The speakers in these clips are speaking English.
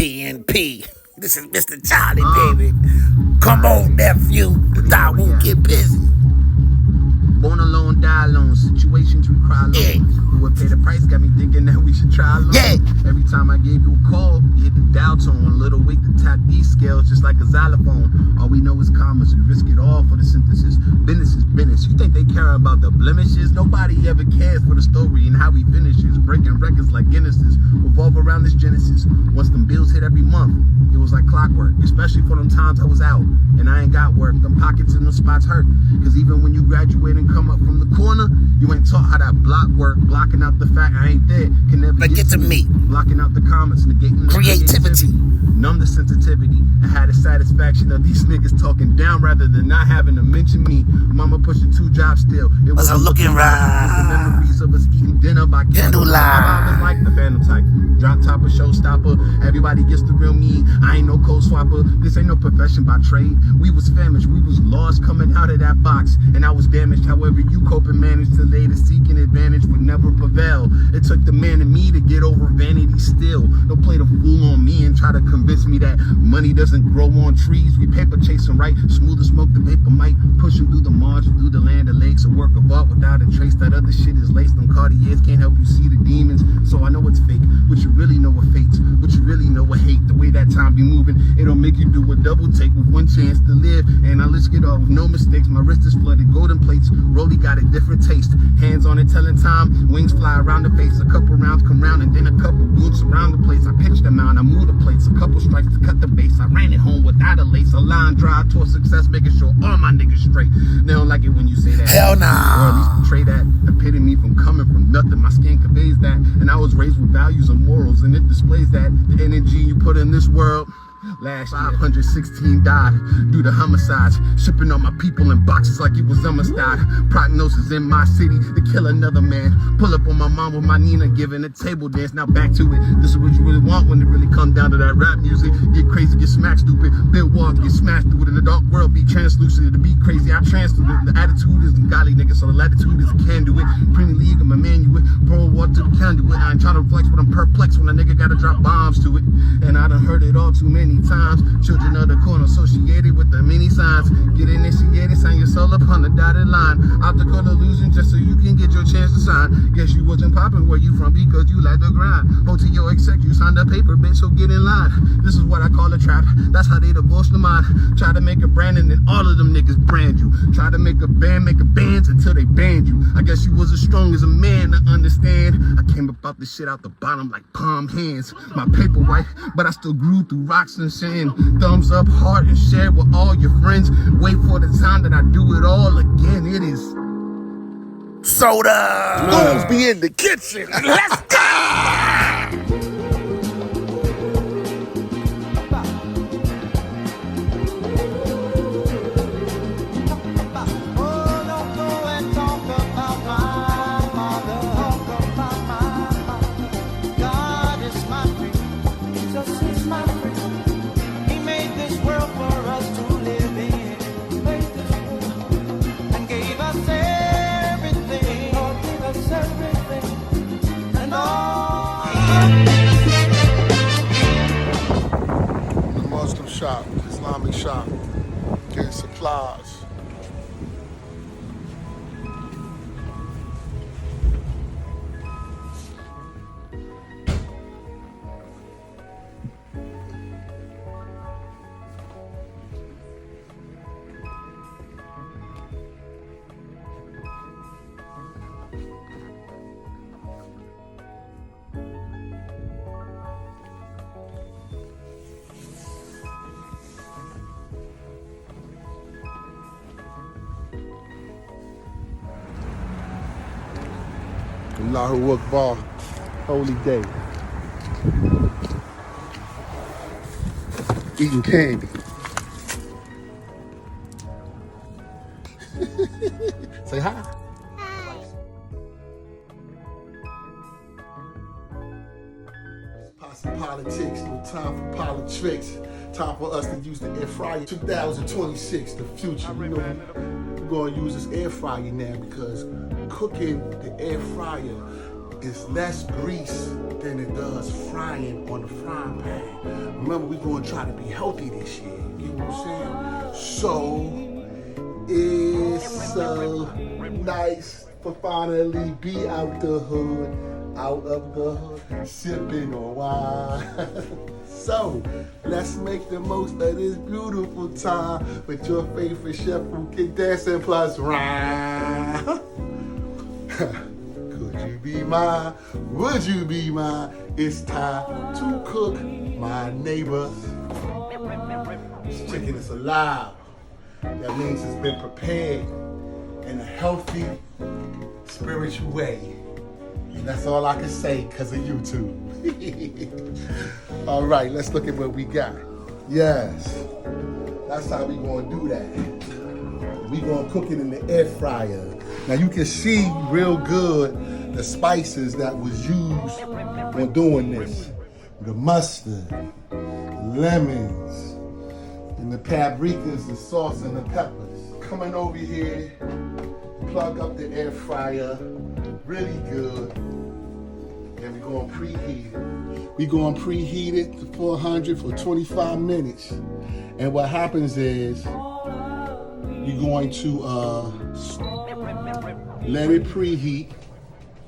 PNP. This is Mr. Charlie, baby. Come on, nephew. I won't get busy. Born alone, die alone. Situations we cry alone. Yeah. Who would pay the price? Got me thinking that we should try alone. Yeah. Every time I gave you a call, you hit the dial tone. A little weight to tap these scales, just like a xylophone. All we know is commas. We risk it all for the synthesis. Business is business. You think they care about the blemishes? Nobody ever cares for the story and how we finishes. Breaking records like Guinnesses. Revolve around this genesis. Once them bills hit every month, it was like clockwork. Especially for them times I was out and I ain't got work. Them pockets and them spots hurt. Cause even when you graduate and come up from the corner, you ain't taught how that block work. Blocking out the fact I ain't there can never get to me. Blocking out the comments, negating the Creativity. Numb the sensitivity. I had the satisfaction of these niggas talking down rather than not having to mention me. Mama pushing 2 jobs still. It Was a looking right. The memories of us eating dinner by candlelight. I was like the phantom type. Drop topper, showstopper. Everybody gets the real me. I ain't no code swapper. This ain't no profession by trade. We was famished. We was lost coming out of that box. And I was damaged. However you cope and manage to later seeking advantage would never prevail. It took the man in me to get over vanity still. Don't play the fool on me and try to convince me that money doesn't grow on trees. We paper chasing right. Smooth as smoke, the vapor might. Pushing through the margin, through the land of lakes. A work of art without a trace. That other shit is laced. Them Cartiers can't help you see the demons. So I know it's fake. What you really know are fates. What you really know are hate. The way that time be moving, it'll make you do a double take with one chance to live. And I let's get off with no mistakes. My wrist is flooded, golden plates. Rolly got a different taste. Hands on it, telling time. Wings fly around the face. A couple rounds come round, and then a couple boots around the place. I pitched them out, I moved the plates. A couple strikes to cut the base. I ran it home without a lace. A line drive toward success, making sure all my niggas straight. They don't like it when you say that. Hell nah. Or at least betray that. Epitome from coming from nothing. My skin conveys that. And I was raised with values and morals, and it displays that. The energy you put in this world. Last year, 516 died due to homicides. Shipping all my people in boxes like it was Amistad. Prognosis in my city to kill another man. Pull up on my mom with my Nina giving a table dance. Now back to it. This is what you really want when it really come down to that rap music. Get crazy, get smacked stupid. Build walls, get smashed through it. In the dark world, be translucent. To be crazy, I transferred it. The attitude is godly nigga, so the latitude is a can do it. Premier League, I'm a manual. Pour water to the conduit. I ain't trying to flex, but I'm perplexed when a nigga gotta drop bombs to it. And I done heard it all too many times. Children of the corn associated with the many signs. Get initiated, sign your soul upon the dotted line. Optical illusion just so you can get your chance to sign. Guess you wasn't popping where you from because you like the grind. Hold to your exec, you signed a paper, bitch, so get in line. This is what I call a trap. That's how they divorce the mind. Try to make a brand and then all of them niggas brand you. Try to make a band, make a bands until they banned you. I guess you was as strong as a man to understand. I came about this shit out the bottom like palm hands. My paper white, but I still grew through rocks and sand. Thumbs up, heart, and share with all your friends. Wait for the time that I do it all again. It is soda. Moves be in the kitchen. Let's go. Shop, Islamic shop, getting supplies. Allahu Akbar, holy day. Eating candy. Say hi. Hi. Posse politics, no time for politics. Time for us to use the air fryer. 2026, the future. You know, we're gonna use this air fryer now because cooking with the air fryer is less grease than it does frying on the frying pan. Remember, we're gonna try to be healthy this year. You know what I'm saying? So it's so nice to finally be out the hood, out of the hood, sipping on wine. So let's make the most of this beautiful time with your favorite chef who can dance and plus rhyme. Could you be mine? Would you be mine? It's time to cook my neighbors. This chicken is alive. That means it's been prepared in a healthy, spiritual way. And that's all I can say because of YouTube. All right, let's look at what we got. Yes, that's how we gonna do that. We gonna cook it in the air fryer. Now you can see real good the spices that was used when doing this. The mustard, lemons, and the paprikas, the sauce, and the peppers. Coming over here, plug up the air fryer, really good. And we're gonna preheat it. We're gonna preheat it to 400 for 25 minutes. And what happens is, you're going to let it preheat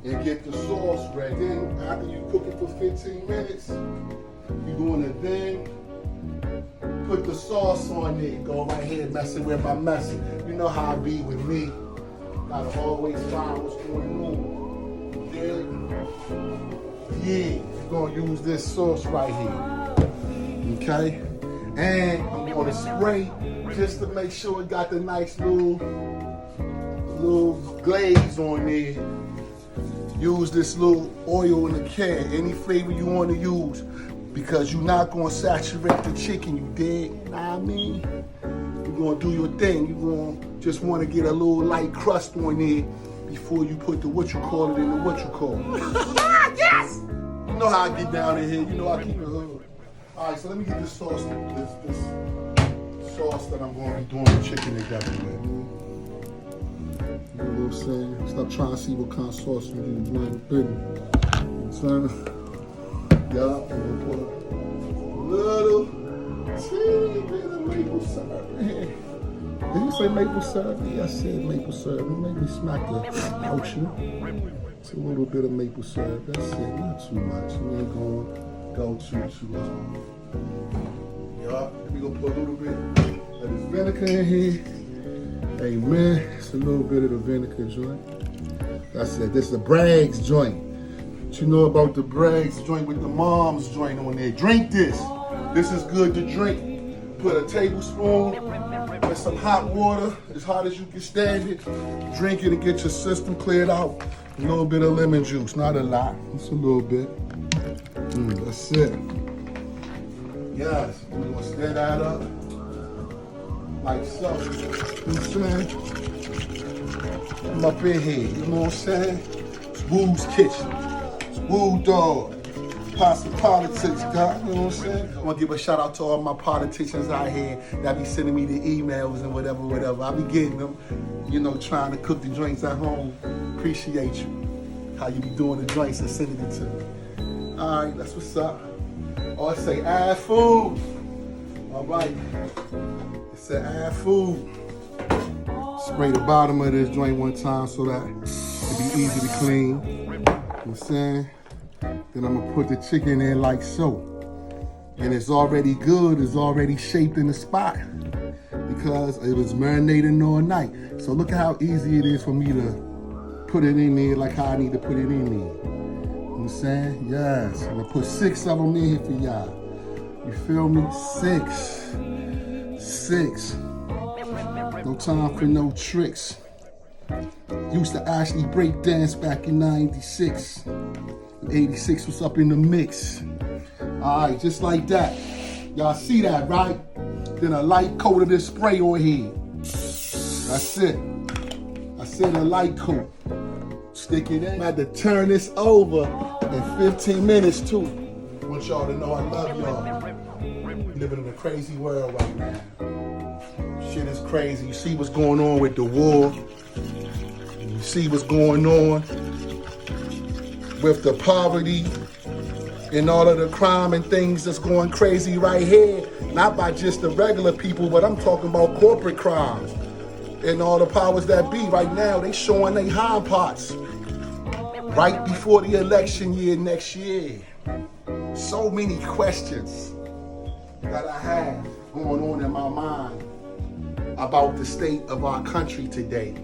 and get the sauce ready. Then after you cook it for 15 minutes, you're gonna then put the sauce on it. Go right here messing with my messing. You know how I be with me. Gotta always find what's going on. Yeah, we're gonna use this sauce right here. Okay? And I'm gonna spray just to make sure it got the nice little glaze on there. Use this little oil in the can, any flavor you want to use, because you're not gonna saturate the chicken, you dig? Know what I mean? You're gonna do your thing. You're gonna just want to get a little light crust on there before you put the what you call it in the what you call it. Yes! You know how I get down in here. You know I keep it hood. All right, so let me get this sauce, this sauce that I'm going to be doing the chicken together with. You know what I'm saying? Stop trying to see what kind of sauce you use, man. You know what I'm saying? Yeah, I'm going to put a little teeny bit of maple syrup in here. Did you say maple syrup? Yeah, I said maple syrup. It made me smack the potion. It's a little bit of maple syrup. That's it, not too much. We ain't going to go too long. Yeah, we gonna put a little bit of this vinegar in here. Amen. It's a little bit of the vinegar joint. That's it. This is the Bragg's joint. What you know about the Bragg's joint with the mom's joint on there? Drink this. This is good to drink. Put a tablespoon with some hot water, as hot as you can stand it. Drink it and get your system cleared out. A little bit of lemon juice, not a lot. Just a little bit. That's it. Yes, we're gonna stir that up like so. You know what I'm saying? I'm up in here, you know what I'm saying? It's Woo's Kitchen. It's Woo Dog. POLITIC, God, you know what I'm saying? I wanna give a shout out to all my politicians out here that be sending me the emails and whatever. I be getting them, you know, trying to cook the joints at home. Appreciate you. How you be doing the joints and sending it to me. All right, that's what's up. Oh, it say add food. All right, it said add food. Spray the bottom of this joint one time so that it be easy to clean. You know what I'm saying? Then I'm gonna put the chicken in like so. And it's already good, it's already shaped in the spot because it was marinating all night. So look at how easy it is for me to put it in there like how I need to put it in there. You know what I'm saying? Yes. I'm gonna put 6 of them in here for y'all. You feel me? 6. No time for no tricks. Used to actually break dance back in 96. 86 was up in the mix. All right, just like that. Y'all see that, right? Then a light coat of this spray on here. That's it. I said a light coat. Stick it in. I had to turn this over in 15 minutes too. I want y'all to know I love y'all. We're living in a crazy world right now. Shit is crazy. You see what's going on with the war. You see what's going on with the poverty and all of the crime and things that's going crazy right here, not by just the regular people, but I'm talking about corporate crimes and all the powers that be. Right now, they showing they hind parts right before the election year next year. So many questions that I have going on in my mind about the state of our country today.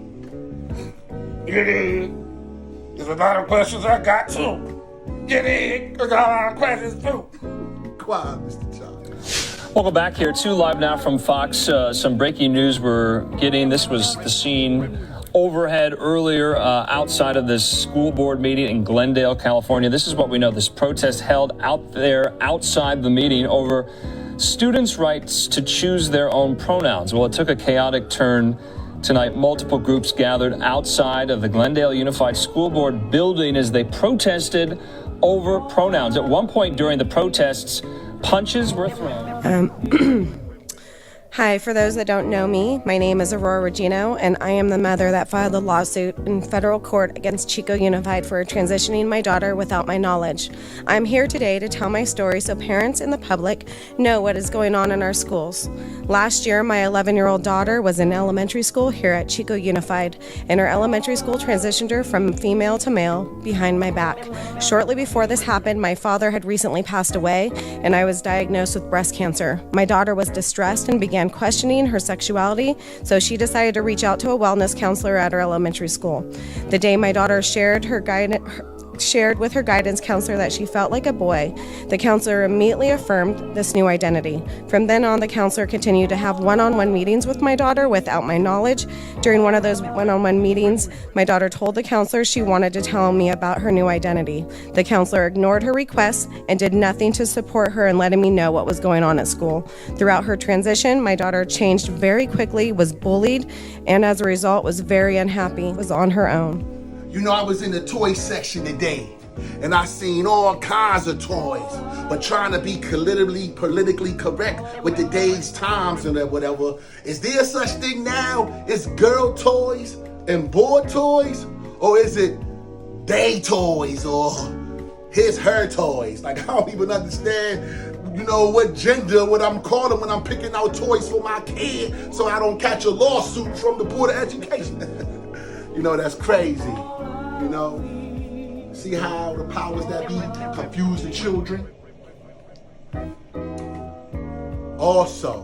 There's a lot of questions I got too. I got a lot of questions too. Quiet, Mr. Jonx. Welcome back here. 2 live now from Fox. Some breaking news we're getting. This was the scene overhead earlier outside of this school board meeting in Glendale, California. This is what we know. This protest held out there outside the meeting over students' rights to choose their own pronouns. Well, it took a chaotic turn tonight. Multiple groups gathered outside of the Glendale Unified School Board building as they protested over pronouns. At one point during the protests, punches were thrown. Hi, for those that don't know me, my name is Aurora Regino, and I am the mother that filed the lawsuit in federal court against Chico Unified for transitioning my daughter without my knowledge. I'm here today to tell my story so parents and the public know what is going on in our schools. Last year, my 11-year-old daughter was in elementary school here at Chico Unified, and her elementary school transitioned her from female to male behind my back. Shortly before this happened, my father had recently passed away, and I was diagnosed with breast cancer. My daughter was distressed and began questioning her sexuality, so she decided to reach out to a wellness counselor at her elementary school. The day my daughter shared with her guidance counselor that she felt like a boy, the counselor immediately affirmed this new identity. From then on, the counselor continued to have one-on-one meetings with my daughter without my knowledge. During one of those one-on-one meetings, my daughter told the counselor she wanted to tell me about her new identity. The counselor ignored her requests and did nothing to support her in letting me know what was going on at school. Throughout her transition, my daughter changed very quickly, was bullied, and as a result was very unhappy, was on her own. You know, I was in the toy section today, and I seen all kinds of toys, but trying to be politically correct with today's times and whatever. Is there such thing now as girl toys and boy toys? Or is it they toys or her toys? Like, I don't even understand, you know, what gender, what I'm calling when I'm picking out toys for my kid so I don't catch a lawsuit from the Board of Education. You know, that's crazy. You know, see how the powers that be confuse the children? Also,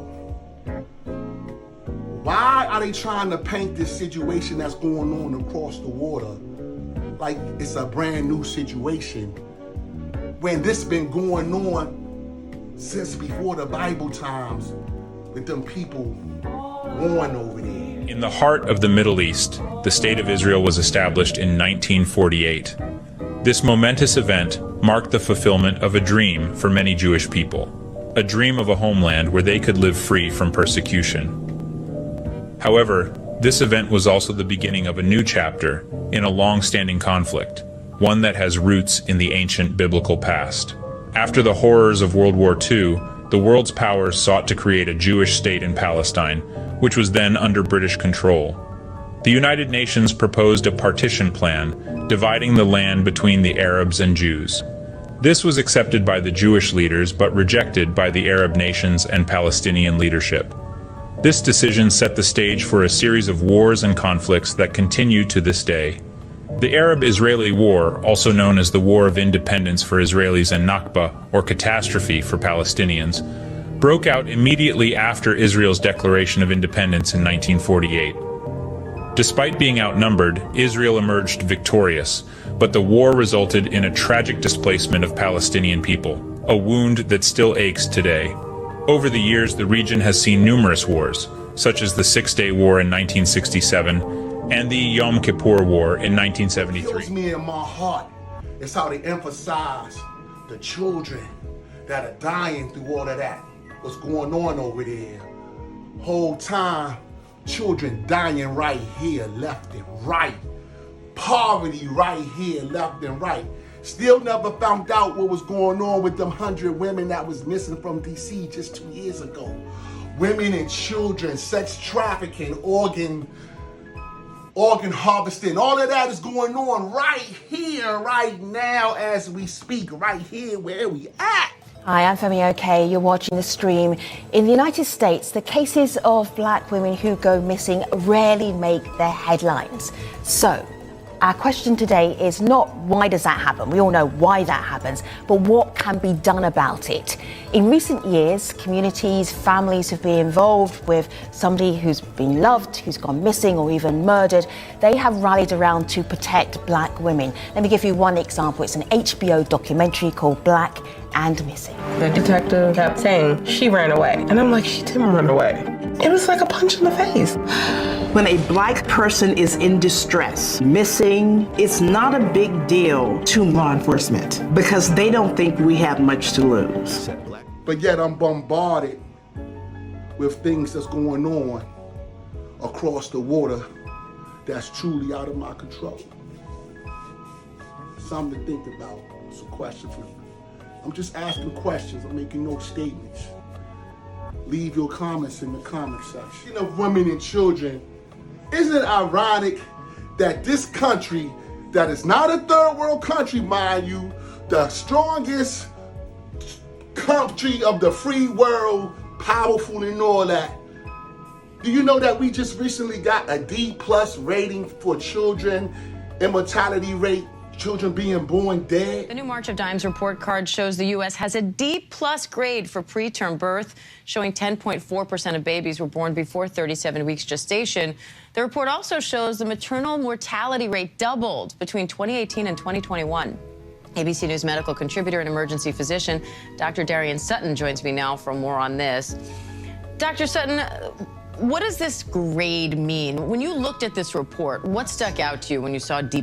why are they trying to paint this situation that's going on across the water like it's a brand new situation when this been going on since before the Bible times with them people born over there? In the heart of the Middle East, the State of Israel was established in 1948. This momentous event marked the fulfillment of a dream for many Jewish people, a dream of a homeland where they could live free from persecution. However, this event was also the beginning of a new chapter in a long-standing conflict, one that has roots in the ancient biblical past. After the horrors of World War II, the world's powers sought to create a Jewish state in Palestine, which was then under British control. The United Nations proposed a partition plan, dividing the land between the Arabs and Jews. This was accepted by the Jewish leaders, but rejected by the Arab nations and Palestinian leadership. This decision set the stage for a series of wars and conflicts that continue to this day. The Arab-Israeli War, also known as the War of Independence for Israelis and Nakba, or catastrophe for Palestinians, broke out immediately after Israel's declaration of independence in 1948. Despite being outnumbered, Israel emerged victorious, but the war resulted in a tragic displacement of Palestinian people, a wound that still aches today. Over the years, the region has seen numerous wars, such as the Six-Day War in 1967 and the Yom Kippur War in 1973. It kills me in my heart. It's how they emphasize the children that are dying through all of that. What's going on over there? Whole time, children dying right here, left and right. Poverty right here, left and right. Still never found out what was going on with them 100 women that was missing from DC just 2 years ago. Women and children, sex trafficking, organ organ harvesting. All of that is going on right here, right now, as we speak, right here where we at. Hi, I'm Femi OK. You're watching the stream. In the United States, the cases of black women who go missing rarely make their headlines. So, our question today is not why does that happen? We all know why that happens, but what can be done about it? In recent years, communities, families have been involved with somebody who's been loved, who's gone missing or even murdered. They have rallied around to protect black women. Let me give you one example. It's an HBO documentary called Black and Missing. The detective kept saying she ran away. And I'm like, she didn't run away. It was like a punch in the face. When a black person is in distress, missing, it's not a big deal to law enforcement because they don't think we have much to lose. But yet I'm bombarded with things that's going on across the water that's truly out of my control. Something to think about. It's a question for you. I'm just asking questions. I'm making no statements. Leave your comments in the comment section. Of women and children, isn't it ironic that this country, that is not a third world country, mind you, the strongest country of the free world, powerful and all that, do you know that we just recently got a D+ rating for children, immortality rate, children being born dead? The new March of Dimes report card shows the U.S. has a D+ grade for preterm birth, showing 10.4% of babies were born before 37 weeks gestation. The report also shows the maternal mortality rate doubled between 2018 and 2021. ABC News medical contributor and emergency physician Dr. Darian Sutton joins me now for more on this. Dr. Sutton, what does this grade mean? When you looked at this report, what stuck out to you when you saw D+?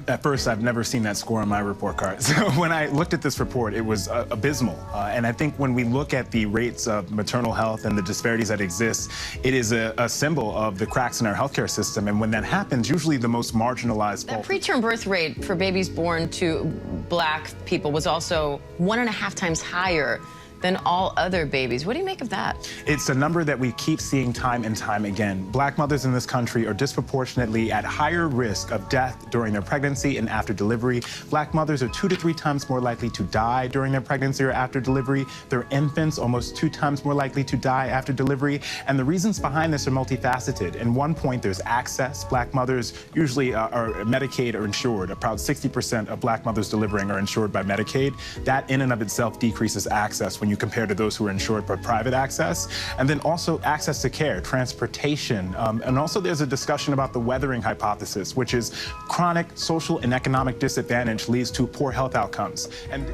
At first, I've never seen that score on my report card. So when I looked at this report, it was abysmal. And I think when we look at the rates of maternal health and the disparities that exist, it is a symbol of the cracks in our healthcare system. And when that happens, usually the most marginalized... That preterm birth rate for babies born to black people was also 1.5 times higher than all other babies. What do you make of that? It's a number that we keep seeing time and time again. Black mothers in this country are disproportionately at higher risk of death during their pregnancy and after delivery. Black mothers are 2 to 3 times more likely to die during their pregnancy or after delivery. Their infants almost 2 times more likely to die after delivery. And the reasons behind this are multifaceted. In one point, there's access. Black mothers usually are Medicaid or insured. About 60% of black mothers delivering are insured by Medicaid. That in and of itself decreases access when you compare to those who are insured by private access. And then also access to care, transportation. And also there's a discussion about the weathering hypothesis, which is chronic social and economic disadvantage leads to poor health outcomes. And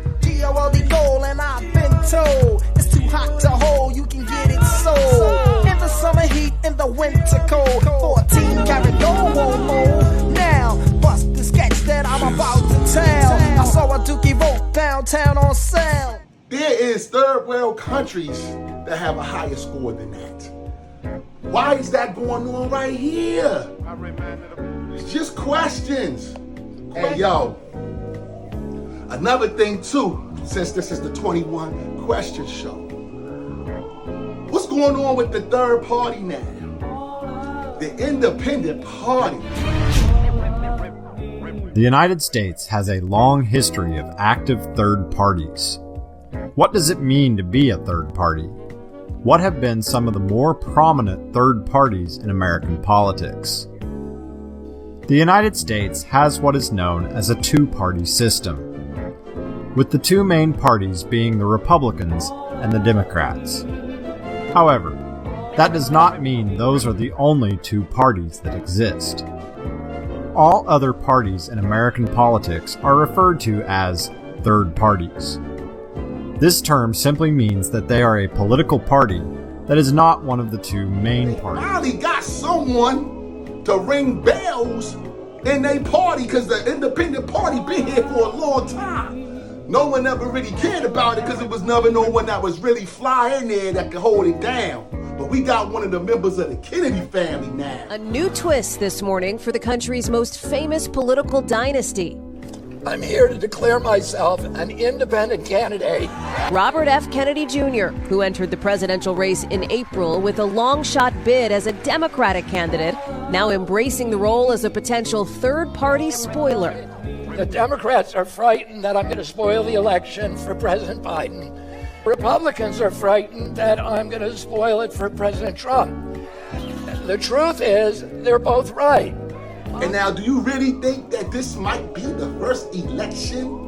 goal, and I've been told it's too hot to hold, you can get it sold. In the summer heat, in the winter cold, 14 karat gold won't mold. Now, bust the sketch that I'm about to tell. I saw a Dookie vote downtown on sale. There is third world countries that have a higher score than that. Why is that going on right here? It's just questions. Hey, yo, another thing too, since this is the 21 question show, what's going on with the third party now? The independent party. The United States has a long history of active third parties. What does it mean to be a third party? What have been some of the more prominent third parties in American politics? The United States has what is known as a two-party system, with the two main parties being the Republicans and the Democrats. However, that does not mean those are the only two parties that exist. All other parties in American politics are referred to as third parties. This term simply means that they are a political party that is not one of the two main parties. Finally got someone to ring bells in their party, because the independent party been here for a long time. No one ever really cared about it because it was never no one that was really fly in there that could hold it down. But we got one of the members of the Kennedy family now. A new twist this morning for the country's most famous political dynasty. I'm here to declare myself an independent candidate. Robert F. Kennedy Jr., who entered the presidential race in April with a long-shot bid as a Democratic candidate, now embracing the role as a potential third-party spoiler. The Democrats are frightened that I'm going to spoil the election for President Biden. Republicans are frightened that I'm going to spoil it for President Trump. The truth is, they're both right. And now, do you really think that this might be the first election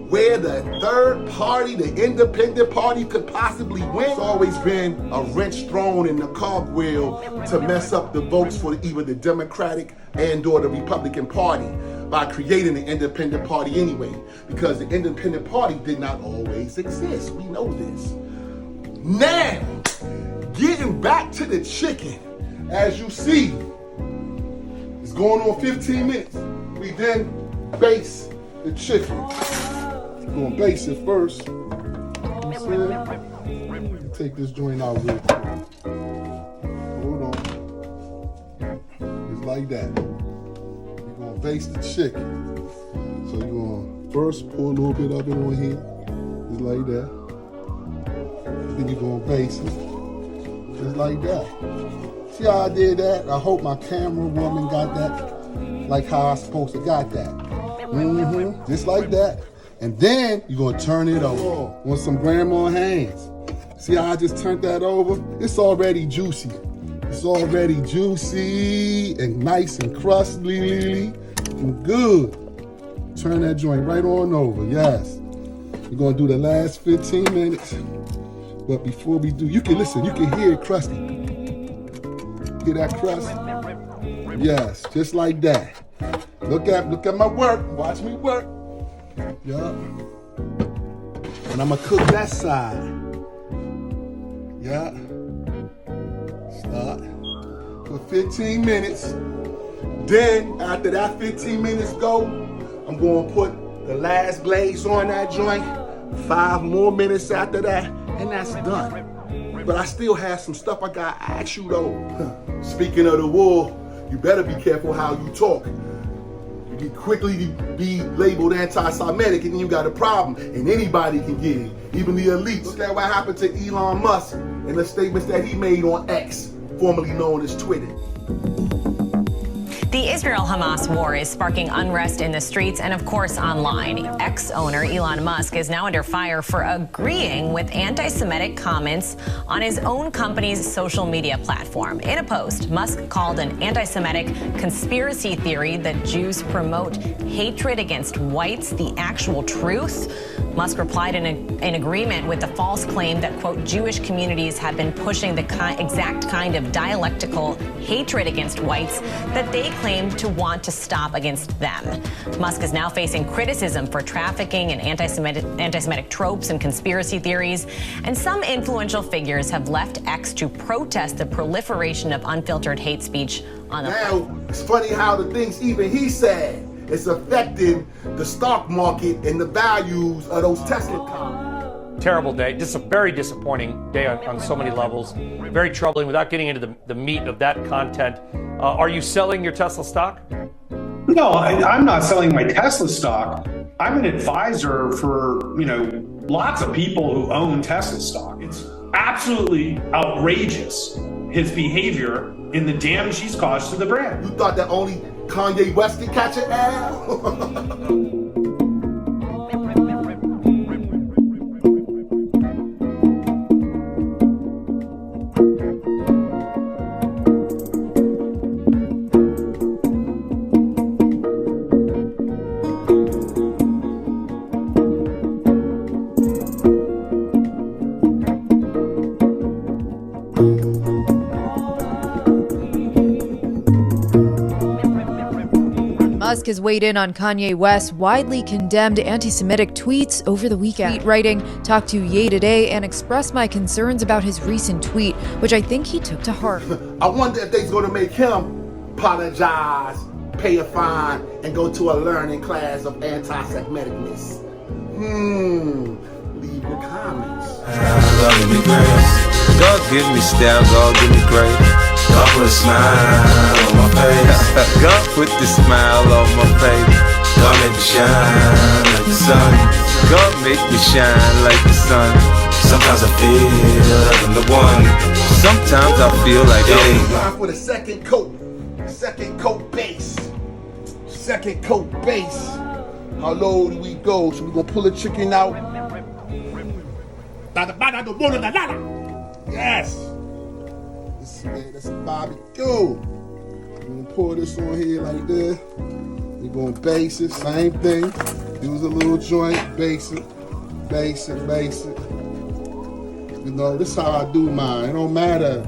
where the third party, the independent party, could possibly win? It's always been a wrench thrown in the cogwheel to mess up the votes for either the Democratic and or the Republican Party by creating the independent party anyway, because the independent party did not always exist. We know this. Now, getting back to the chicken, as you see, it's going on 15 minutes. We then baste the chicken. We're gonna baste it first. You know what I'm saying? Take this joint out real quick. Hold on. Just like that. We're gonna baste the chicken. So you're gonna first pour a little bit of it on here. Just like that. Then you're gonna baste it. Just like that. See how I did that? I hope my camera woman got that like how I supposed to got that. Just like that. And then you're gonna turn it over on some grandma hands. See how I just turned that over? It's already juicy. It's already juicy and nice and crustly and good. Turn that joint right on over, yes. We're gonna do the last 15 minutes. But before we do, you can listen, you can hear it crusty. Hear that crust? Yes, just like that. Look at my work. Watch me work. Yup. And I'm gonna cook that side. Yeah. Start for 15 minutes. Then after that 15 minutes go, I'm gonna put the last glaze on that joint. 5 more minutes after that, and that's done. But I still have some stuff I gotta ask you though. Speaking of the war, you better be careful how you talk. You can quickly be labeled anti-Semitic and then you got a problem. And anybody can get it, even the elites. Look at what happened to Elon Musk and the statements that he made on X, formerly known as Twitter. The Israel-Hamas war is sparking unrest in the streets and, of course, online. Ex-owner Elon Musk is now under fire for agreeing with anti-Semitic comments on his own company's social media platform. In a post, Musk called an anti-Semitic conspiracy theory that Jews promote hatred against whites the actual truth. Musk replied in agreement with the false claim that, quote, Jewish communities have been pushing the exact kind of dialectical hatred against whites that they claim to want to stop against them. Musk is now facing criticism for trafficking in anti-Semitic tropes and conspiracy theories, and some influential figures have left X to protest the proliferation of unfiltered hate speech on the Now, it's funny how the things even he said is affecting the stock market and the values of those Tesla cars. Terrible day. Just a very disappointing day on so many levels. Very troubling. Without getting into the meat of that content, are you selling your Tesla stock? No, I'm not selling my Tesla stock. I'm an advisor for, lots of people who own Tesla stock. It's absolutely outrageous, his behavior and the damage he's caused to the brand. You thought that only Kanye West can catch an L? Musk has weighed in on Kanye West's widely condemned anti-Semitic tweets over the weekend, writing, "Talked to Ye today and expressed my concerns about his recent tweet, which I think he took to heart." I wonder if they're gonna make him apologize, pay a fine, and go to a learning class of anti-Semiticness. Leave your comments. God give me style, God give me grace. God put a smile on my face. God put the smile on my face. God make me shine like the sun. God make me shine like the sun. Sometimes I feel I'm the one. Sometimes I feel like Time for the second coat. Second coat base. Second coat base. How low do we go? So we're gonna pull the chicken out. Yes. That's a barbecue. We're gonna pour this on here like this. We're gonna base it, same thing. Use a little joint, base it. You know, this is how I do mine. It don't matter.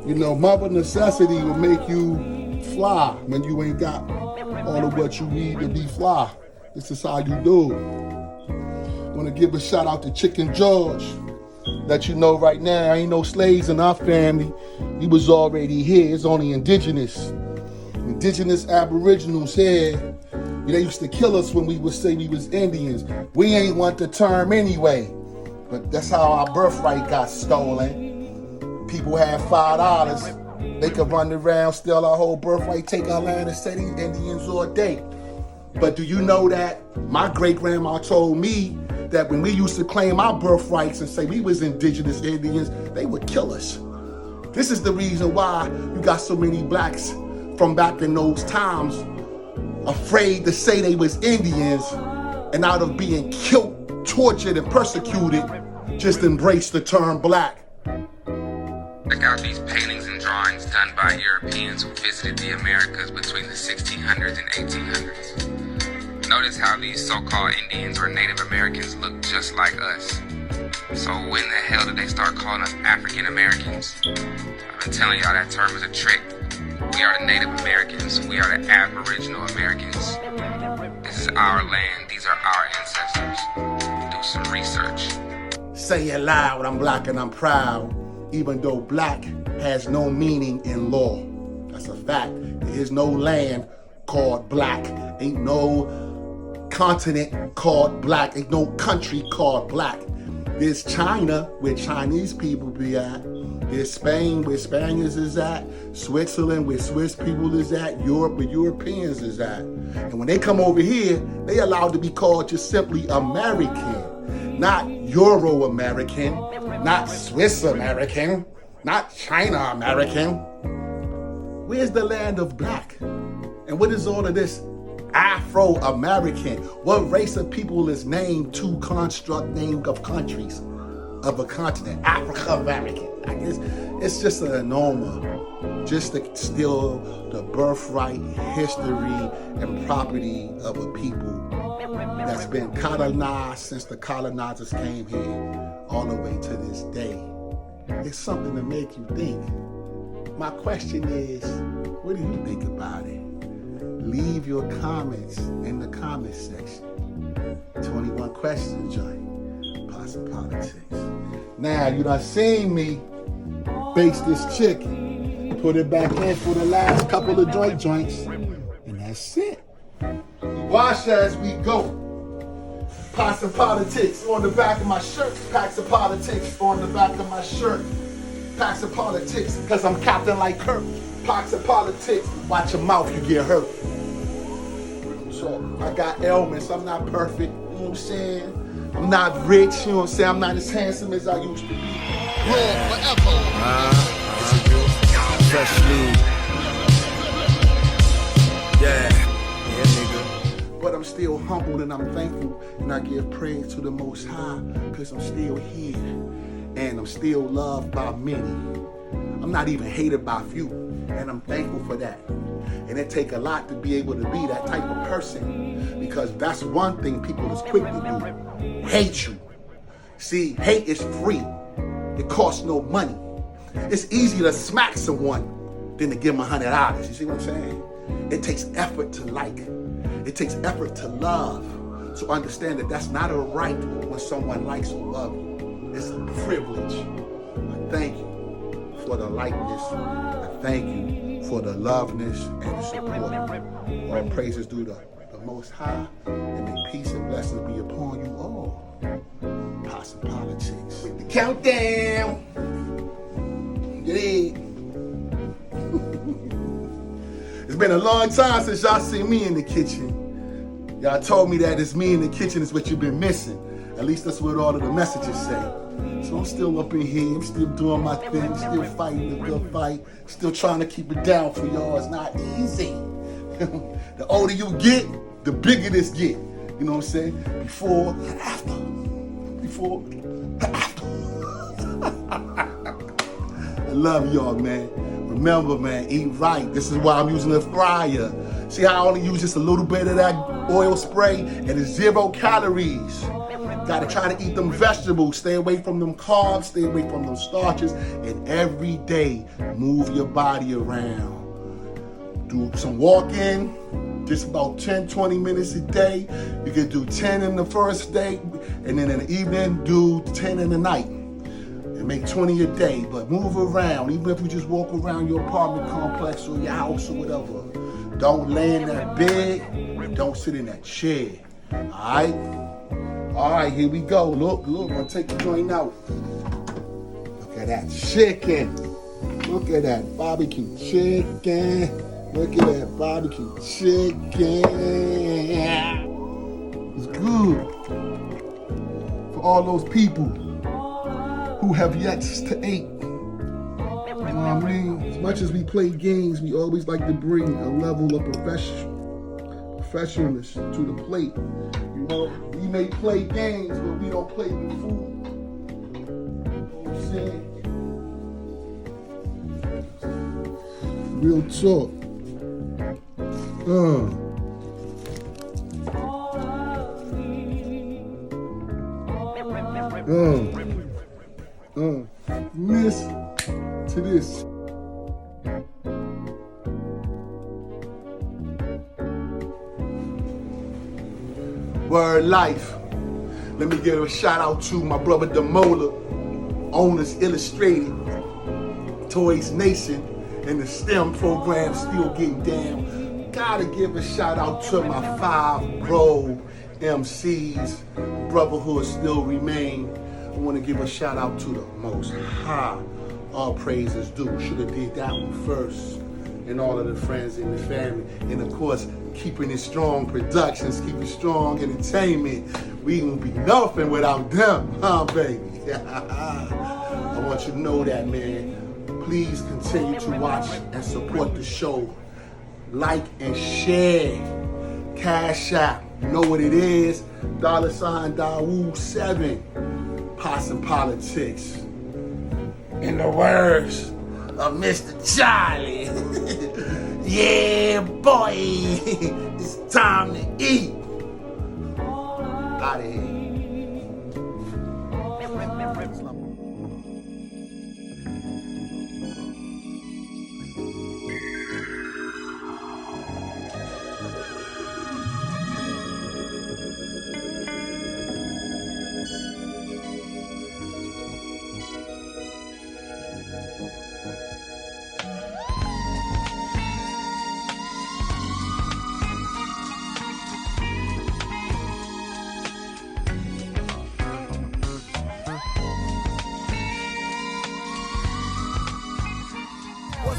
You know, mother necessity will make you fly when you ain't got all of what you need to be fly. This is how you do it. I want to give a shout out to Chicken George. Let you know right now, ain't no slaves in our family. He was already here. It's only indigenous aboriginals here. They used to kill us when we would say we was Indians. We ain't want the term anyway. But that's how our birthright got stolen. People had $5. They could run around, steal our whole birthright, take our land and say these Indians all day. But do you know that my great-grandma told me that when we used to claim our birthrights and say we was indigenous Indians, they would kill us. This is the reason why you got so many blacks from back in those times afraid to say they was Indians, and out of being killed, tortured, and persecuted, just embrace the term black. Check out these paintings and drawings done by Europeans who visited the Americas between the 1600s and 1800s. Notice how these so-called Indians or Native Americans look just like us. So when the hell did they start calling us African Americans? I've been telling y'all that term is a trick. We are the Native Americans. We are the Aboriginal Americans. This is our land. These are our ancestors. Do some research. Say it loud, I'm black and I'm proud. Even though black has no meaning in law. That's a fact. There is no land called black. Ain't no continent called black. Ain't no country called black. There's China, where Chinese people be at. There's Spain, where Spaniards is at. Switzerland, where Swiss people is at. Europe, where Europeans is at. And when they come over here, they allowed to be called just simply American. Not Euro-American, not Swiss-American, not China-American. Where's the land of black? And what is all of this Afro-American? What race of people is named to construct name of countries of a continent? Africa-American. I guess it's just an anomaly, just to steal the birthright, history, and property of a people that's been colonized since the colonizers came here all the way to this day. It's something to make you think. My question is, what do you think about it? Leave your comments in the comment section. 21 questions, joint. Posse Politics. Now, you done seen me base this chicken, put it back in for the last couple of joints, and that's it. Wash as we go. Posse Politics on the back of my shirt. Packs of Politics on the back of my shirt. Packs of Politics, cause I'm captain like Kirk. Packs of Politics, watch your mouth, you get hurt. So I got ailments, I'm not perfect, you know what I'm saying? I'm not rich, you know what I'm saying? I'm not as handsome as I used to be. Raw forever. Fresh new. Yeah, nigga. But I'm still humbled and I'm thankful, and I give praise to the Most High, cause I'm still here, and I'm still loved by many. I'm not even hated by few, and I'm thankful for that. And it take a lot to be able to be that type of person, because that's one thing people is quick to do, hate you. See, hate is free. It costs no money. It's easier to smack someone than to give them $100. You see what I'm saying? It takes effort to like. It takes effort to love. So understand that that's not a right when someone likes or loves you. It's a privilege. I thank you for the likeness. I thank you for the loveness and the support. All praises due to the Most High, and may peace and blessings be upon you all. Posse Politics. With the countdown. Yeah. It's been a long time since y'all seen me in the kitchen. Y'all told me that it's me in the kitchen is what you've been missing. At least that's what all of the messages say. So I'm still up in here, I'm still doing my thing, still fighting the good fight, still trying to keep it down for y'all. It's not easy. The older you get, the bigger this get. You know what I'm saying? Before and after. Before and after. I love y'all, man. Remember, man, eat right. This is why I'm using the fryer. See how I only use just a little bit of that oil spray and it's 0 calories. Gotta try to eat them vegetables. Stay away from them carbs, stay away from them starches, and every day move your body around. Do some walking, just about 10, 20 minutes a day. You can do 10 in the first day, and then in the evening, do 10 in the night. And make 20 a day, but move around. Even if you just walk around your apartment complex or your house or whatever. Don't lay in that bed, don't sit in that chair, all right? All right, here we go. Look, I'm gonna take the joint out. Look at that chicken. Look at that barbecue chicken. Look at that barbecue chicken. It's good for all those people who have yet to eat. You know what I mean? As much as we play games, we always like to bring a level of professionalness to the plate. You know, we may play games, but we don't play with food. You know what I'm saying? Real talk. Listen to this. Word life. Let me give a shout out to my brother Demola, Owners Illustrated, Toys Nation, and the STEM program still getting down. Gotta give a shout out to my 5 bro MCs. Brotherhood still remain. I want to give a shout out to the Most High. All praises due. Should have did that one first. And all of the friends in the family. And of course, keeping it strong productions, keeping strong entertainment. We won't be nothing without them, huh, baby? I want you to know that, man. Please continue to watch and support the show. Like and share. Cash App. You know what it is? $sign Dawood7. Possum Politics. In the words of Mr. Charlie. Yeah, boy. It's time to eat. Out of here.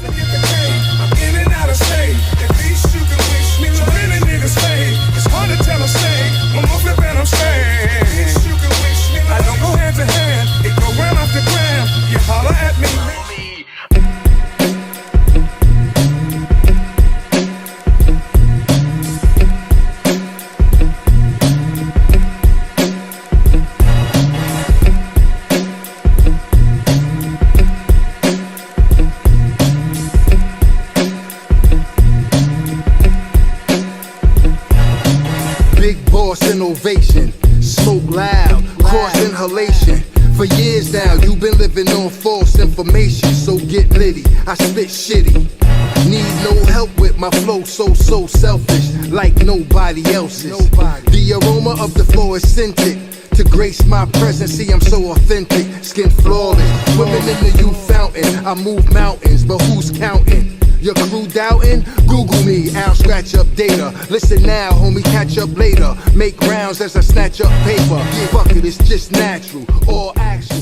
I'm in and out of state. At least you can wish me luck. Too many niggas fade. It's hard to tell them stay. I'm off flip and I'm staying. At least you can wish me luck. I don't go hand to hand. It go round off the ground. You holler at me. Innovation, smoke loud, cause inhalation. For years now, you've been living on false information. So get litty, I spit shitty. Need no help with my flow, so selfish, like nobody else's. The aroma of the floor is scented. To grace my presence, see I'm so authentic, skin flawless. Swimming in the youth fountain, I move mountains, but who's counting? Your crew doubting? Google me, I'll scratch up data. Listen now, homie, catch up later. Make rounds as I snatch up paper. Fuck it, it's just natural. All action.